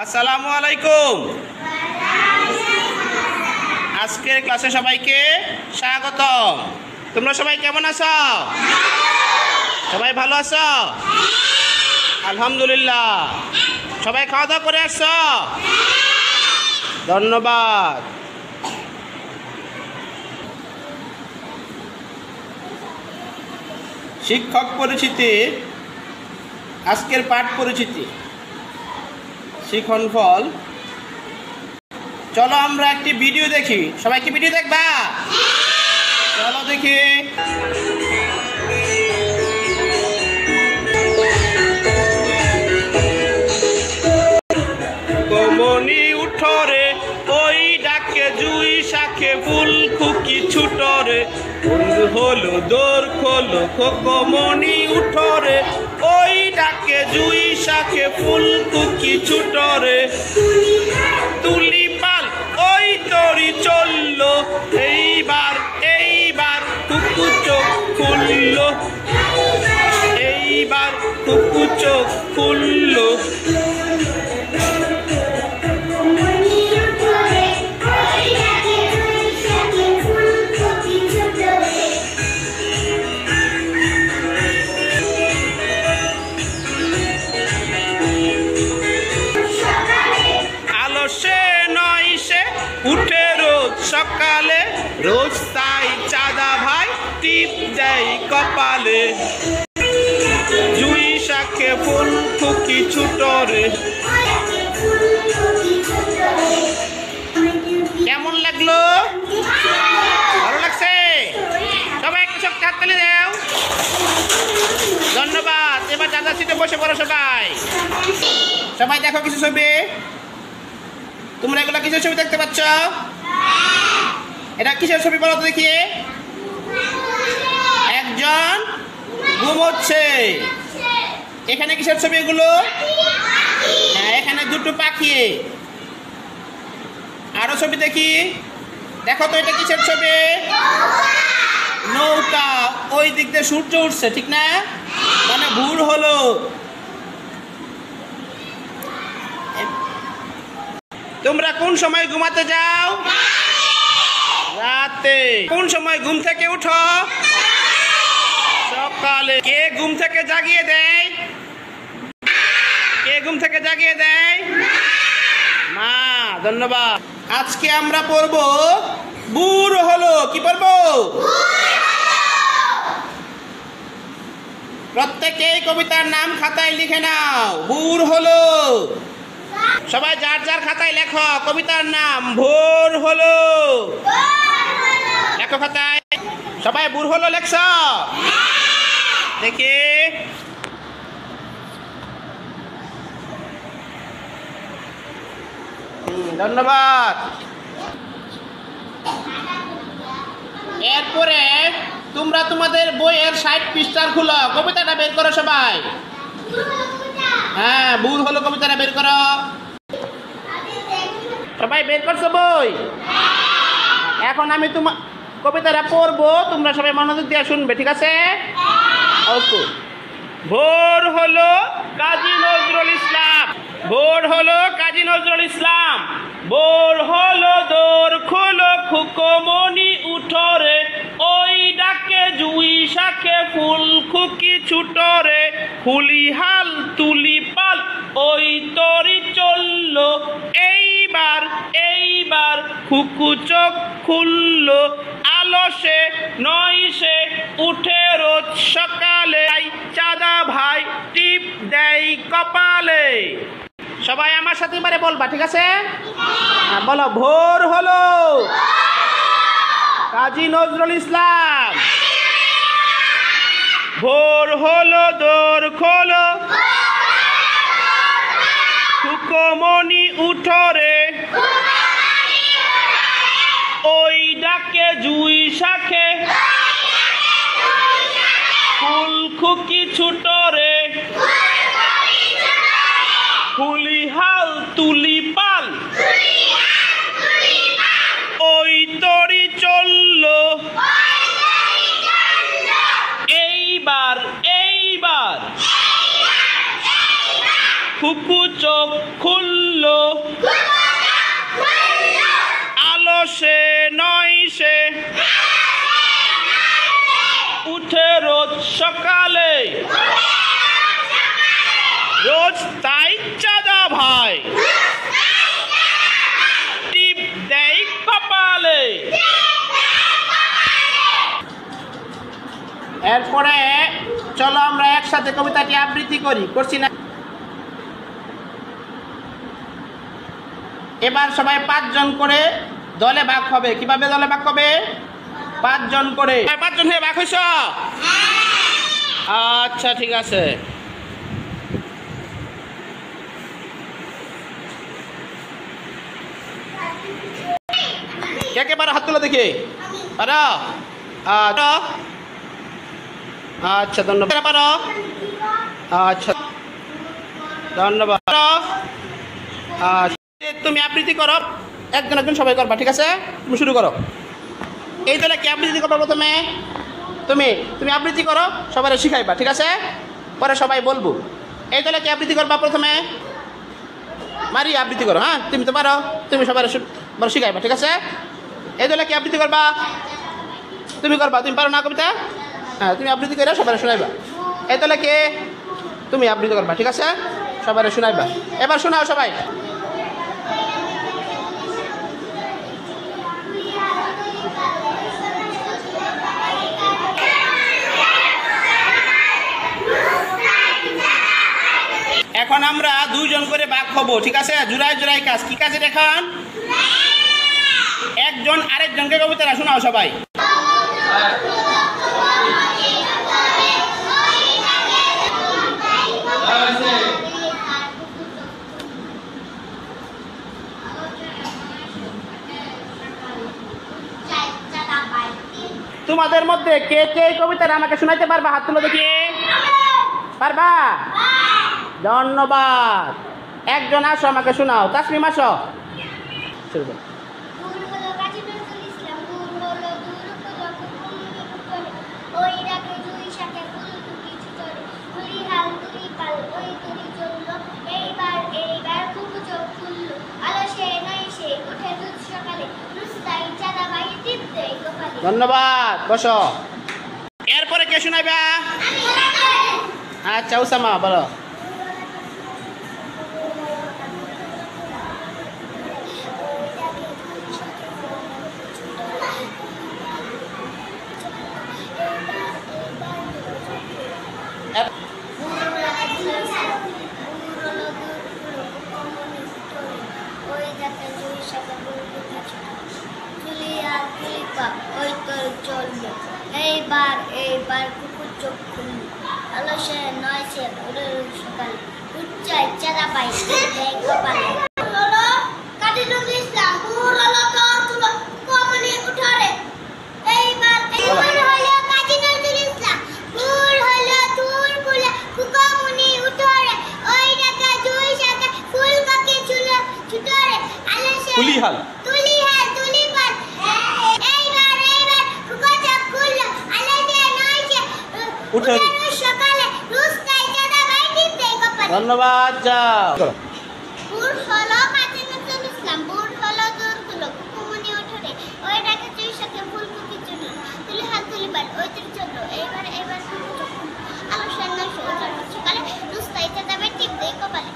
আসসালামু আলাইকুম। আজকের ক্লাসে সবাইকে স্বাগতম। তোমরা সবাই কেমন আছো? সবাই ভালো আছো? আলহামদুলিল্লাহ। সবাই খাওয়া দাওয়া করে আসছো? ধন্যবাদ। শিক্ষক পরিচিতি, আজকের পাঠ পরিচিতি শিখন ফল। চলো আমরা একটি ভিডিও দেখি। সবাই কি ভিডিও দেখবা? চলো দেখি। কমনি উঠরে ওই ডাকে জুই শাখে ফুল খুকি ছুটরে হলো দোর খোলো কমনি উঠরে ওই ডাকে জুই শাখে ফুল খুকি ছুটরে তুলি পাল ওই তরি চললো এইবার কুকু চোখ খুললো এইবার কুকু চোখ খুললো উঠে রোজ সকালে রোজ তাই চাঁদা ভাই টিপ দেয় কপালে জুই শাখে ফুল খুকি ছুটরে। কেমন লাগলো? ভালো লাগছে? সবাই একটু শক্তি হাত তালি দাও। ধন্যবাদ। এবার দাদা সিটে বসে পড়ো সবাই। সবাই দেখো কিছু ছবি। তোমরা এগুলো কিসের ছবি দেখতে পাচ্ছ? এটা কিসের ছবি বলো তো দেখি? একজন ঘুমোচ্ছে। এখানে কিসের ছবি এগুলো? হ্যাঁ, এখানে দুটো পাখি। আরো ছবি দেখি। দেখো তো এটা কিসের ছবি? নৌকা। ওই দিক দিয়ে সূর্য উঠছে, ঠিক না? মানে ভোর হলো। তোমরা কোন সময় ঘুমাতে যাও? রাতে। কোন সময় ঘুম থেকে উঠো? সকালে। কে ঘুম থেকে জাগিয়ে দেয়? কে ঘুম থেকে জাগিয়ে দেয়? মা। ধন্যবাদ। আজকে আমরা পড়বো ভোর হলো। কি পড়বো? প্রত্যেকেই কবিতার নাম খাতায় লিখে নাও। ভোর হলো। সবাই যার যার খাতায় লেখো কবিতার নাম। ভোর হলো। লেখো খাতায়। সবাই ভোর হলো লেখছ? দেখি। ধন্যবাদ। এরপরে তোমরা তোমাদের বইয়ের 60 পৃষ্ঠার খুলো। কবিতাটা বের করো সবাই। হ্যাঁ, ভোর হলো কবিতাটা বের করো। সবাই বের করছো বই? এখন আমি তোমার কবিতাটা পড়বো, তোমরা সবাই মনোযোগ দিয়ে শুনবে, ঠিক আছে? ওকে। ভোর হলো কাজী নজরুল ইসলাম। ভোর হলো কাজী নজরুল ইসলাম। ভোর হলো দোর খোলো খুকমনি উঠরে ওই ডাকে জুই শাখে ফুল খুকি ছুটরে ফুলি হাল তুলি পাল ওই তরি চললো এইবার খুকু চোখ খুললো আলসে নয়সে উঠে রোজ সকালে চাঁদা ভাই টিপ দেয় কপালে। সবাই আমার সাথে এবারে বলবা, ঠিক আছে? বলো। ভোর হলো কাজী নজরুল ইসলাম। ভোর হলো দোর খোলো খুকমনি উঠরে ওই ডাকে জুই শাখে ফুল খুকি ছুটরে ফুলি হাল তুলি পাল ওই তরি চললো এইবার খুকু চোখ খুললো সকালে রোজ তাই চাঁদা ভাই টিপ দেয় কপালে। এরপরে চলো আমরা একসাথে কবিতাটি আবৃত্তি করছি না? এবার সবাই 5 জন করে দলে ভাগ হবে। কিভাবে দলে ভাগ হবে? 5 জন করে। 5 জন হয়ে ভাগ হইছ? আচ্ছা ঠিক আছে। কে কে পারো হাত তুলে দেখি। পারো? আচ্ছা ধন্যবাদ। পারো? আচ্ছা ধন্যবাদ। তুমি আবৃত্তি করো, একজন একজন সবাই করবা, ঠিক আছে? তুমি শুরু করো। এই দলে কি আবৃত্তি করবা? প্রথমে তুমি আবৃত্তি করো, সবাই শিখাইবা, ঠিক আছে? পরে সবাই বলবো। এই দলে কি আবৃত্তি করবা? প্রথমে মারি আবৃত্তি করো। হ্যাঁ, তুমি তো পারো, তুমি সবাই শিখাইবা, ঠিক আছে? এই দলে কি আবৃত্তি করবা? তুমি করবা। তুমি পারো না কবিতা? হ্যাঁ, তুমি আবৃত্তি করে সবাই শোনাইবা। এই দলে কে? তুমি আবৃত্তি করবা, ঠিক আছে? সবাই শোনাইবা। এবার শোনাও সবাই। এখন আমরা 2 জন করে ভাগ হবো, ঠিক আছে? জোড়ায় জোড়ায় কাজ। কি কাজে দেখান? একজন আরেকজনকে কবিতাটা শোনাও সবাই। তোমাদের মধ্যে কে কে কবিতাটা আমাকে শোনাইতে পারবা? হাত তুলে দেখি। পারবা? ধন্যবাদ। একজন আসো, আমাকে শোনাও। তাসলিম আসো। ধন্যবাদ, বসো। এরপরে কে শোনাইবা? আচ্ছা উসামা বলো। এইবার কুকুর চোখ খুলল, আলো সে নয় সে ভোরের সকালে, উচ্চাই চাঁদা পাই কপালে। ধন্যবাদ, যাও।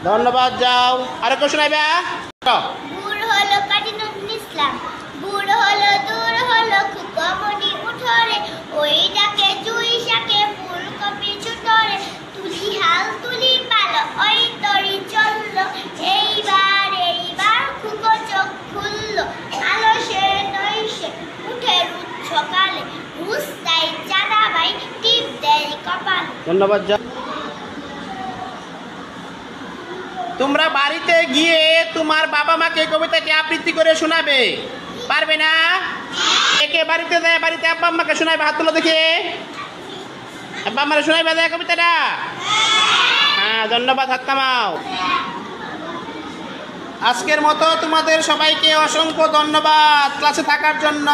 ধন্যবাদ, যাও। আরো কেউ শোনাইবা? বুড় হলো কাজী নজরুল ইসলাম, বুড় হলো দূর হলো খুকমনি উঠরে, ওই ডাকে জুই শাকে ফুলকপি ছুটরে, তুলি হাল তুলি পাল ওই তরি চলল, এইবার খুকো চোখ খুলল, আলো সে নয় সে উঠে রুদ সকালে, রুস্তাই চাঁদা ভাই টিপ দেয় কপাল। ধন্যবাদ, যাও। তোমরা বাড়িতে গিয়ে তোমার বাবা মাকে কবিতাটি আবৃত্তি করে শোনাবে, পারবে না? একে বাড়িতে দেয়, বাড়িতে আব্বা আম্মাকে শোনাবে। হাত তুলো দেখে। আব্বা আম্মারা শোনাইবে দেয় কবিতাটা? হ্যাঁ, ধন্যবাদ। হাত নামাও। আজকের মতো তোমাদের সবাইকে অসংখ্য ধন্যবাদ ক্লাসে থাকার জন্য।